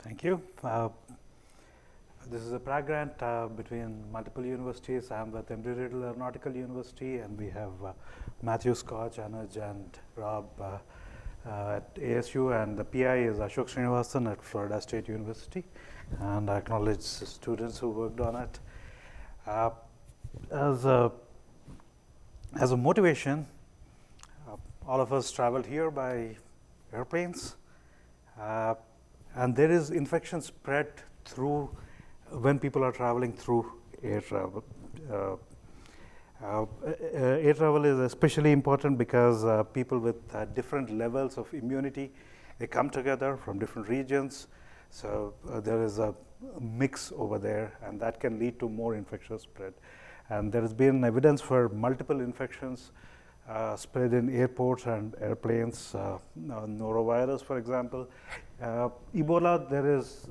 Thank you. This is a prac grant between multiple universities. I'm with Embry Riddle Aeronautical University, and we have Matthew, Scotch, Anuj, and Rob at ASU, and the PI is Ashok Srinivasan at Florida State University, and I acknowledge the students who worked on it. As a motivation, all of us traveled here by airplanes, and there is infection spread through when people are traveling through air travel. Air travel is especially important because people with different levels of immunity, they come together from different regions. So there is a mix over there, and that can lead to more infectious spread. And there has been evidence for multiple infections spread in airports and airplanes. Norovirus, for example. Ebola, there's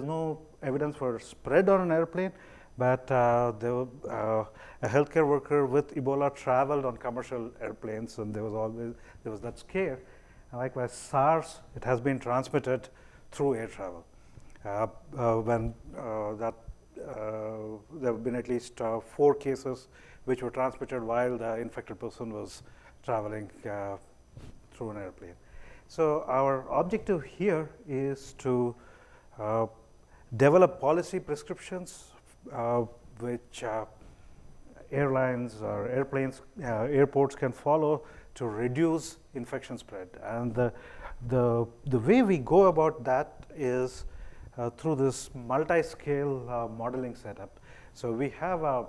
no evidence for spread on an airplane, but a healthcare worker with Ebola traveled on commercial airplanes, and there was that scare. And likewise, SARS, it has been transmitted through air travel. There have been at least 4 cases which were transmitted while the infected person was traveling through an airplane. So our objective here is to develop policy prescriptions which airlines or airports can follow to reduce infection spread. And the way we go about that is through this multi-scale modeling setup. So we have a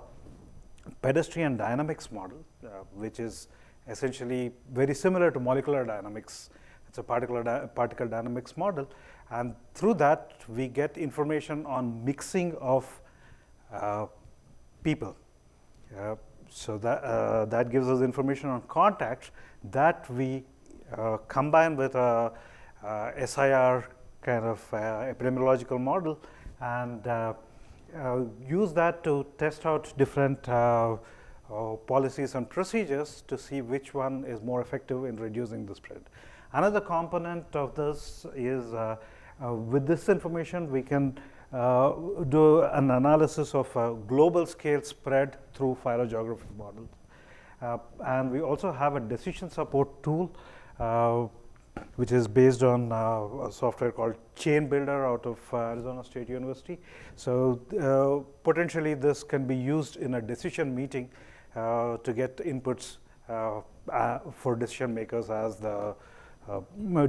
pedestrian dynamics model, which is essentially very similar to molecular dynamics. It's a particle dynamics model, and through that we get information on mixing of people. So that gives us information on contacts that we combine with a SIR kind of epidemiological model, and use that to test out different policies and procedures to see which one is more effective in reducing the spread. Another component of this is with this information we can do an analysis of global scale spread through phylogeographic models. And we also have a decision support tool which is based on a software called Chain Builder out of Arizona State University. So potentially this can be used in a decision meeting to get inputs for decision makers as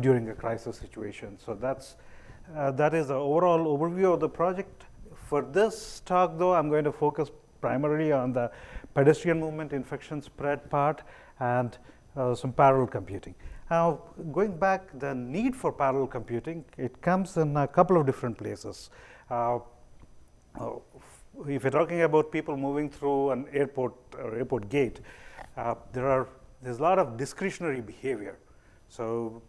during a crisis situation. So that is the overall overview of the project. For this talk, though, I'm going to focus primarily on the pedestrian movement infection spread part and some parallel computing. Now, going back, the need for parallel computing, it comes in a couple of different places. If you're talking about people moving through an airport or airport gate, there's a lot of discretionary behavior. So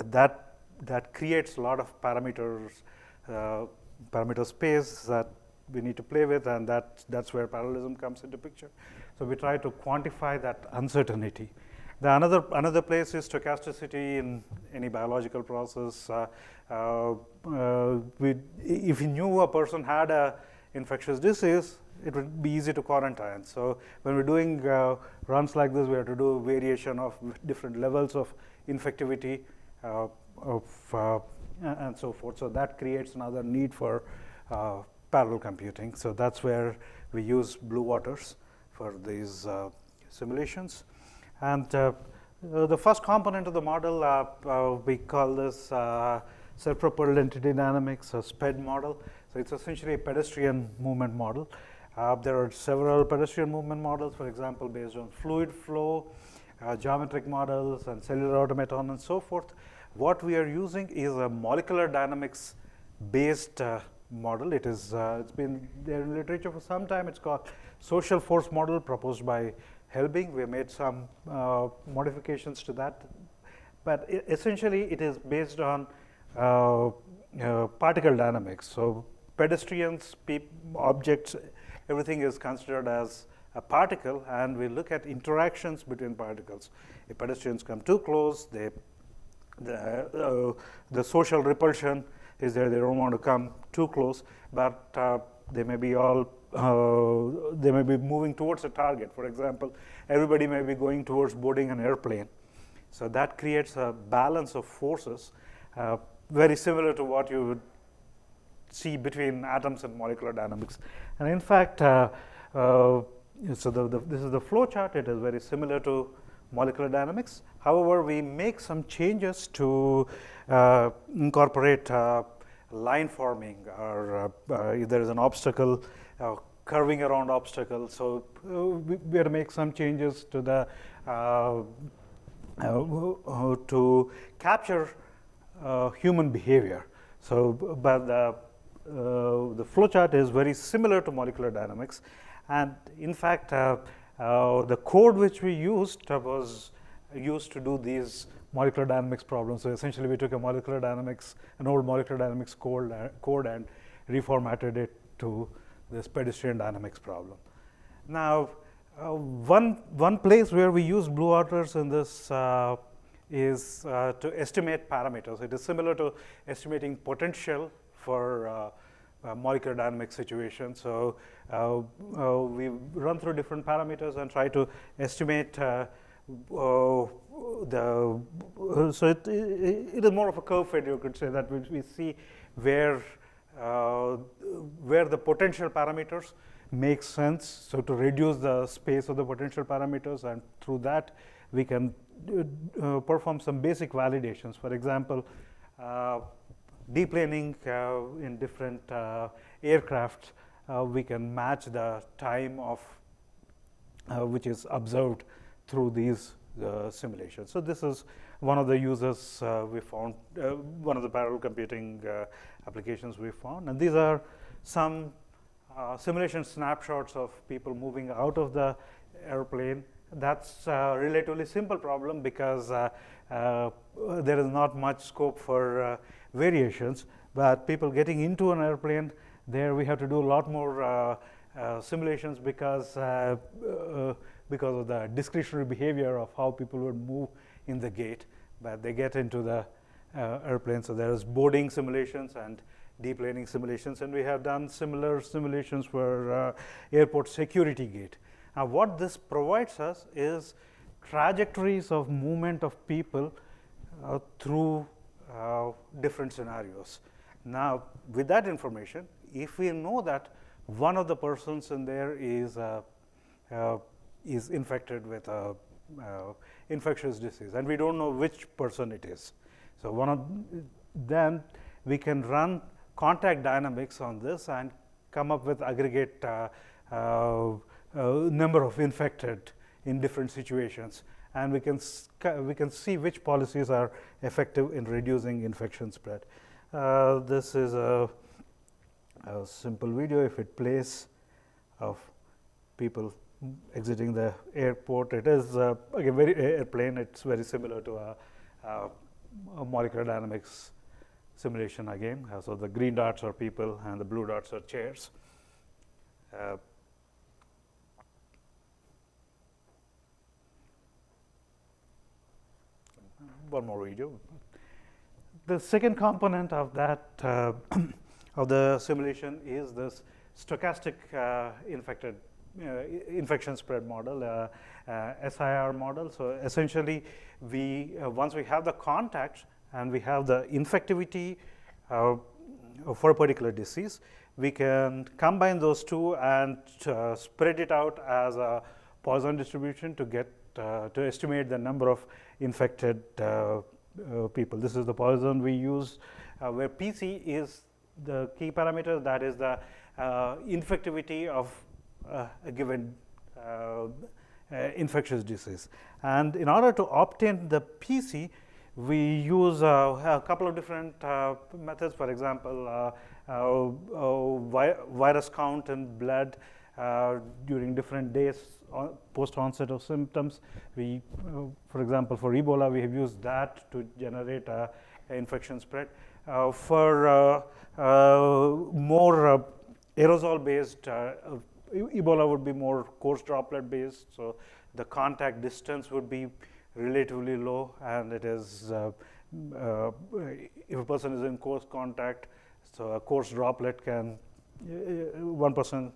that creates a lot of parameter space that we need to play with, and that's where parallelism comes into picture. So we try to quantify that uncertainty. Another place is stochasticity in any biological process. If you knew a person had a infectious disease, it would be easy to quarantine. So when we're doing runs like this, we have to do variation of different levels of infectivity and so forth. So that creates another need for parallel computing. So that's where we use blue waters for these simulations. And the first component of the model, we call this self-propelled entity dynamics, a SPED model. So it's essentially a pedestrian movement model. There are several pedestrian movement models, for example, based on fluid flow, geometric models, and cellular automaton, and so forth. What we are using is a molecular dynamics based model. It's been there in literature for some time. It's called social force model, proposed by Helbing. We made some modifications to that, but essentially it is based on particle dynamics. So pedestrians, objects, everything is considered as a particle, and we look at interactions between particles. If pedestrians come too close, they the social repulsion is there. They don't want to come too close, but they may be they may be moving towards a target. For example, everybody may be going towards boarding an airplane. So that creates a balance of forces, very similar to what you would see between atoms and molecular dynamics. And in fact, so this is the flow chart. It is very similar to molecular dynamics. However, we make some changes to incorporate line forming, or if there is an obstacle, curving around obstacle. So we have to make some changes to the to capture human behavior. So, but the flow chart is very similar to molecular dynamics, and in fact, the code which we used was used to do these molecular dynamics problems. So essentially, we took an old molecular dynamics code and reformatted it to this pedestrian dynamics problem. Now, one place where we use blue orders in this is to estimate parameters. It is similar to estimating potential for molecular dynamics situations. So we run through different parameters and try to estimate so it is more of a curve fit, you could say, that we see where the potential parameters make sense. So to reduce the space of the potential parameters, and through that we can perform some basic validations. For example, deplaning in different aircraft, we can match the time of which is observed through these simulations. So this is one of the uses we found, one of the parallel computing applications we found. And these are some simulation snapshots of people moving out of the airplane. That's a relatively simple problem because there is not much scope for variations. But people getting into an airplane, there we have to do a lot more simulations because of the discretionary behavior of how people would move in the gate. But they get into the airplane, so there is boarding simulations and deplaning simulations, and we have done similar simulations for airport security gate. Now, what this provides us is trajectories of movement of people through different scenarios. Now, with that information, if we know that one of the persons in there is infected with a infectious disease, and we don't know which person it is, so then we can run contact dynamics on this and come up with aggregate number of infected in different situations, and we can see which policies are effective in reducing infection spread. This is a simple video. If it plays, of people exiting the airport, it is again very airplane. It's very similar to a molecular dynamics simulation again. So the green dots are people and the blue dots are chairs. One more video. The second component of that of the simulation is this stochastic infection spread model, SIR model. So essentially, once we have the contacts and we have the infectivity for a particular disease, we can combine those two and spread it out as a Poisson distribution to get to estimate the number of infected people. This is the Poisson we use, where PC is the key parameter, that is the infectivity of a given infectious disease. And in order to obtain the PC, we use a couple of different methods. For example, virus count in blood during different days post onset of symptoms. We, for example, for Ebola, we have used that to generate a infection spread. For more aerosol based, Ebola would be more coarse droplet based, so the contact distance would be relatively low, and it is if a person is in coarse contact, so a coarse droplet can one person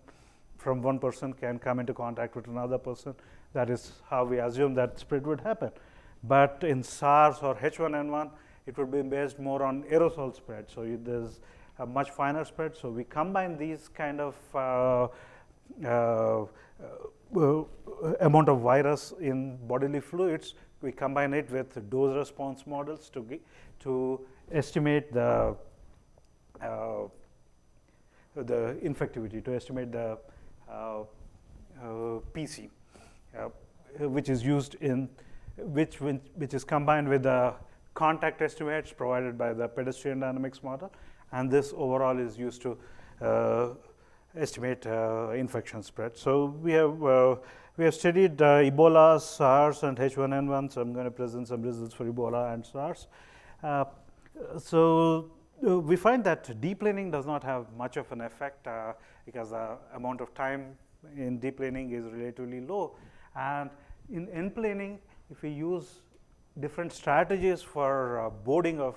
from one person can come into contact with another person. That is how we assume that spread would happen. But in SARS or H1N1, it would be based more on aerosol spread. So there's a much finer spread. So we combine these kind of amount of virus in bodily fluids. We combine it with dose response models to estimate the infectivity, to estimate the PC, which is used in which is combined with the contact estimates provided by the pedestrian dynamics model, and this overall is used to estimate infection spread. So we have studied Ebola, SARS, and H1N1. So I'm going to present some results for Ebola and SARS. We find that deplaning does not have much of an effect because the amount of time in deplaning is relatively low. And in enplaning, if we use different strategies for boarding of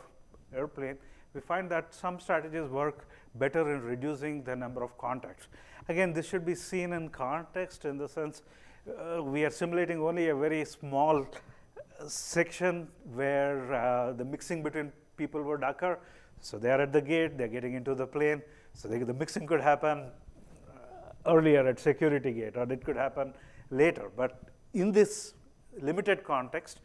airplane, we find that some strategies work better in reducing the number of contacts. Again, this should be seen in context in the sense we are simulating only a very small section where the mixing between people would occur. So they are at the gate, they're getting into the plane. So the mixing could happen earlier at security gate, or it could happen later. But in this limited context,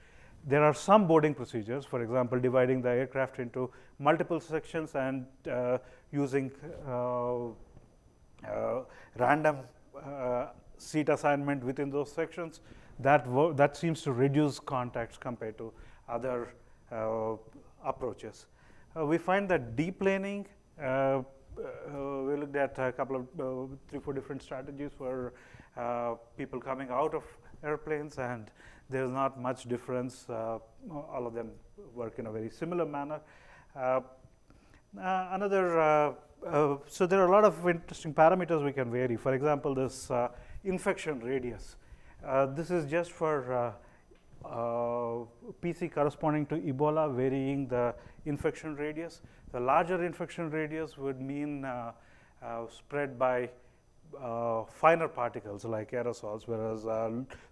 there are some boarding procedures, for example, dividing the aircraft into multiple sections and using random seat assignment within those sections. That seems to reduce contacts compared to other approaches. We find that deplaning, we looked at a couple of 3-4 different strategies for people coming out of airplanes, and there's not much difference. All of them work in a very similar manner. So there are a lot of interesting parameters we can vary. For example, this infection radius. This is just for PC corresponding to Ebola, varying the infection radius. The larger infection radius would mean spread by finer particles like aerosols, whereas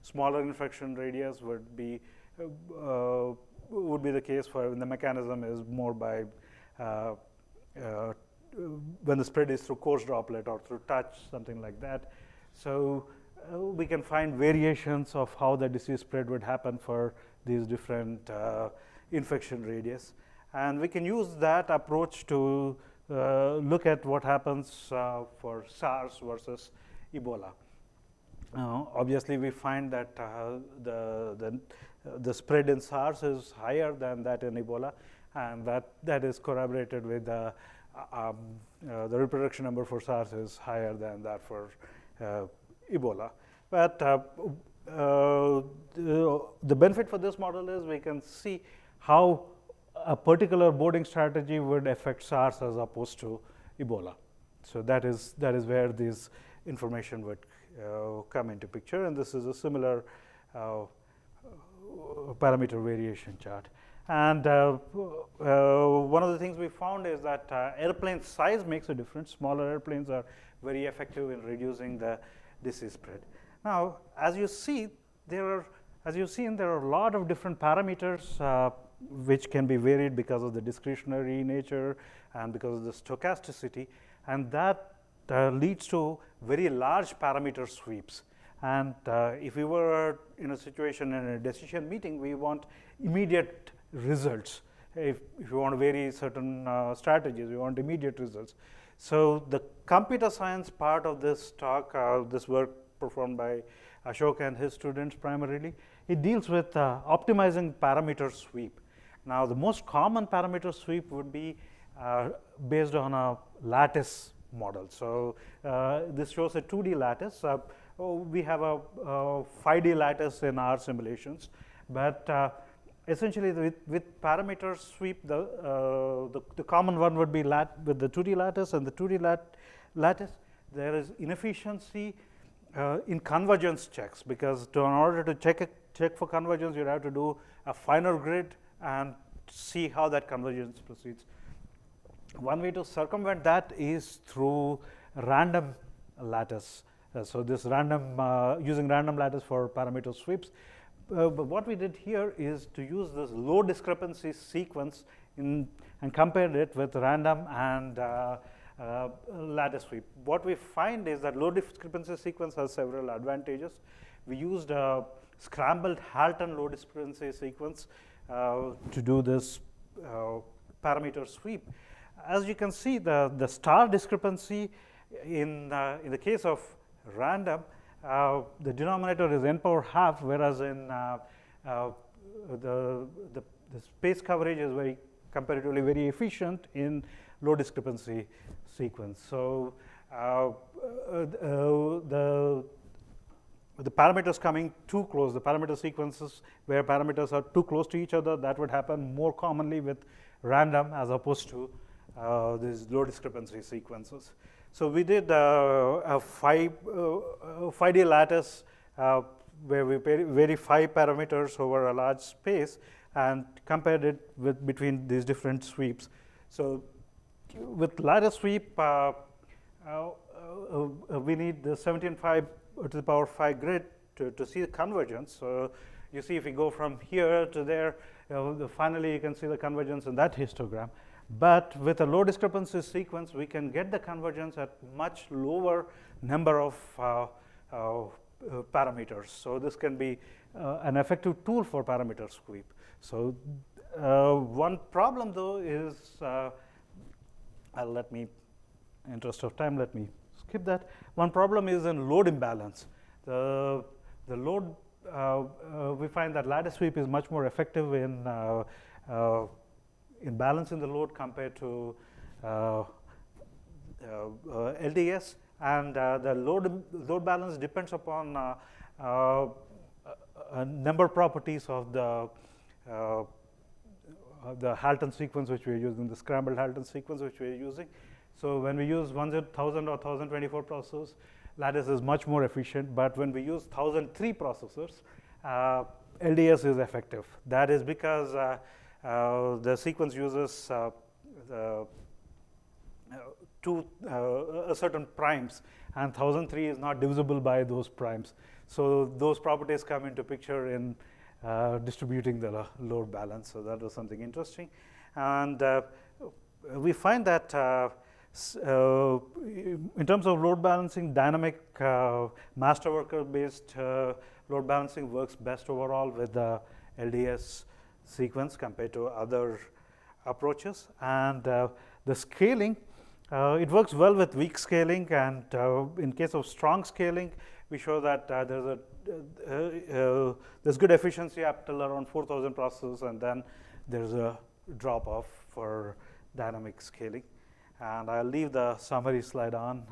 smaller infection radius would be the case for when the mechanism is more by when the spread is through coarse droplet or through touch, something like that. So we can find variations of how the disease spread would happen for these different infection radius. And we can use that approach to look at what happens for SARS versus Ebola. Obviously, we find that the spread in SARS is higher than that in Ebola, and that is corroborated with the reproduction number for SARS is higher than that for Ebola. But the benefit for this model is we can see how a particular boarding strategy would affect SARS as opposed to Ebola. So that is where this information would come into picture, and this is a similar parameter variation chart. And one of the things we found is that airplane size makes a difference. Smaller airplanes are very effective in reducing the disease spread. Now, as you see, there are a lot of different parameters which can be varied because of the discretionary nature and because of the stochasticity, and that leads to very large parameter sweeps. And if we were in a situation in a decision meeting, we want immediate results. If you want to vary certain strategies, we want immediate results. So the computer science part of this talk, this work performed by Ashok and his students primarily, it deals with optimizing parameter sweep. Now, the most common parameter sweep would be based on a lattice model. So this shows a 2D lattice. We have a 5D lattice in our simulations, but essentially with parameter sweep, the common one would be with the 2D lattice, and the 2D lattice, there is inefficiency in convergence checks, because in order to check a check for convergence, you'd have to do a finer grid and see how that convergence proceeds. One way to circumvent that is through random lattice. So this using random lattice for parameter sweeps. But what we did here is to use this low discrepancy sequence and compared it with random and lattice sweep. What we find is that low discrepancy sequence has several advantages. We used a scrambled Halton low discrepancy sequence to do this parameter sweep. As you can see, the star discrepancy in the case of random, the denominator is n power half, whereas in the space coverage is comparatively very efficient in low discrepancy sequence. So the parameters coming too close, the parameter sequences where parameters are too close to each other, that would happen more commonly with random as opposed to these low discrepancy sequences. So we did a 5D lattice where we vary 5 parameters over a large space and compared it with between these different sweeps. So with lattice sweep, we need the 17.5 to the power 5 grid to see the convergence. So you see if we go from here to there, finally you can see the convergence in that histogram. But with a low discrepancy sequence, we can get the convergence at much lower number of parameters. So this can be an effective tool for parameter sweep. So one problem though is, interest of time, let me skip that. One problem is in load imbalance. The load, we find that lattice sweep is much more effective in balancing the load compared to LDS, and the load balance depends upon number properties of the Halton sequence which we are using, the scrambled Halton sequence which we are using. So when we use 1000 or 1024 processors, lattice is much more efficient, but when we use 1003 processors, LDS is effective. That is because the sequence uses certain primes, and 1003 is not divisible by those primes. So those properties come into picture in distributing the load balance. So that was something interesting. And we find that in terms of load balancing, dynamic master worker based load balancing works best overall with the LDS sequence compared to other approaches. And the scaling, it works well with weak scaling, and in case of strong scaling, we show that there's good efficiency up till around 4000 processors, and then there's a drop off for dynamic scaling. And I'll leave the summary slide on.